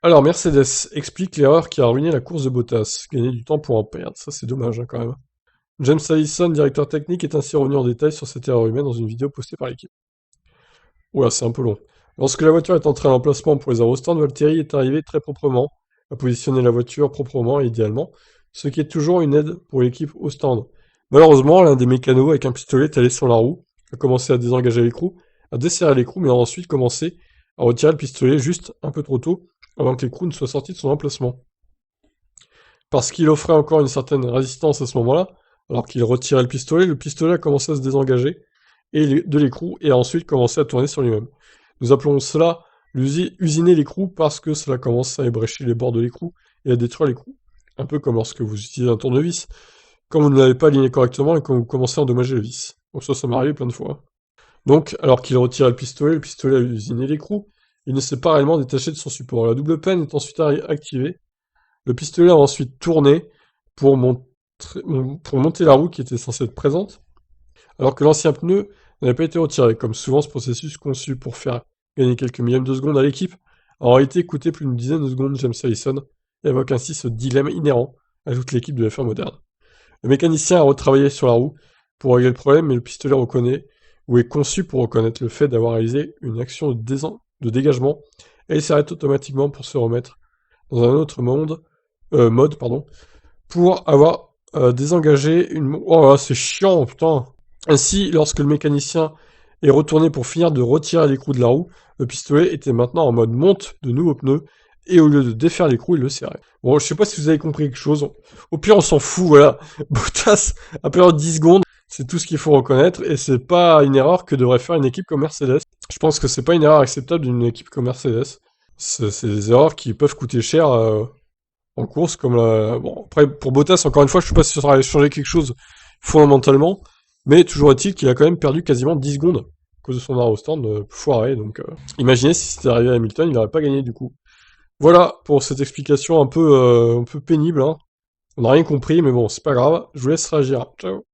Alors, Mercedes explique l'erreur qui a ruiné la course de Bottas. Gagner du temps pour en perdre. Ça, c'est dommage, hein, quand même. James Allison, directeur technique, est ainsi revenu en détail sur cette erreur humaine dans une vidéo postée par l'équipe. Oula, c'est un peu long. Lorsque la voiture est entrée en emplacement pour les aérostands, Valtteri est arrivé très proprement, à positionner la voiture proprement et idéalement, ce qui est toujours une aide pour l'équipe au stand. Malheureusement, l'un des mécanos avec un pistolet est allé sur la roue, a commencé à désengager l'écrou, à desserrer l'écrou, mais a ensuite commencé à retirer le pistolet juste un peu trop tôt, avant que l'écrou ne soit sorti de son emplacement. Parce qu'il offrait encore une certaine résistance à ce moment-là, alors qu'il retirait le pistolet a commencé à se désengager de l'écrou et a ensuite commencé à tourner sur lui-même. Nous appelons cela usiner l'écrou parce que cela commence à ébrécher les bords de l'écrou et à détruire l'écrou. Un peu comme lorsque vous utilisez un tournevis, quand vous ne l'avez pas aligné correctement et quand vous commencez à endommager le vis. Bon, ça m'est arrivé plein de fois. Donc, alors qu'il retirait le pistolet a usiné l'écrou, il ne s'est pas réellement détaché de son support. La double peine est ensuite activée. Le pistolet a ensuite tourné pour, pour monter la roue qui était censée être présente, alors que l'ancien pneu n'avait pas été retiré. Comme souvent, ce processus conçu pour faire gagner quelques millièmes de seconde à l'équipe a en réalité coûté plus d'une dizaine de secondes. James Allison évoque ainsi ce dilemme inhérent à toute l'équipe de F1 moderne. Le mécanicien a retravaillé sur la roue pour régler le problème, mais le pistolet reconnaît, ou est conçu pour reconnaître le fait d'avoir réalisé une action de dégagement, et il s'arrête automatiquement pour se remettre dans un autre mode, pour avoir désengagé une... Oh là, c'est chiant, putain. Ainsi, lorsque le mécanicien est retourné pour finir de retirer l'écrou de la roue, le pistolet était maintenant en mode monte de nouveaux pneus, et au lieu de défaire l'écrou, il le serrait. Bon, je sais pas si vous avez compris quelque chose. Au pire, on s'en fout, voilà. Bottas a perdu 10 secondes, c'est tout ce qu'il faut reconnaître, et c'est pas une erreur que devrait faire une équipe comme Mercedes. Je pense que c'est pas une erreur acceptable d'une équipe comme Mercedes. C'est des erreurs qui peuvent coûter cher en course, comme la... Bon, après, pour Bottas, encore une fois, je sais pas si ça aura changé quelque chose fondamentalement, mais toujours est-il qu'il a quand même perdu quasiment 10 secondes à cause de son arrêt au stand foiré, donc imaginez si c'était arrivé à Hamilton, il n'aurait pas gagné du coup. Voilà pour cette explication un peu pénible, hein. On n'a rien compris, mais bon, c'est pas grave, je vous laisse réagir. Ciao.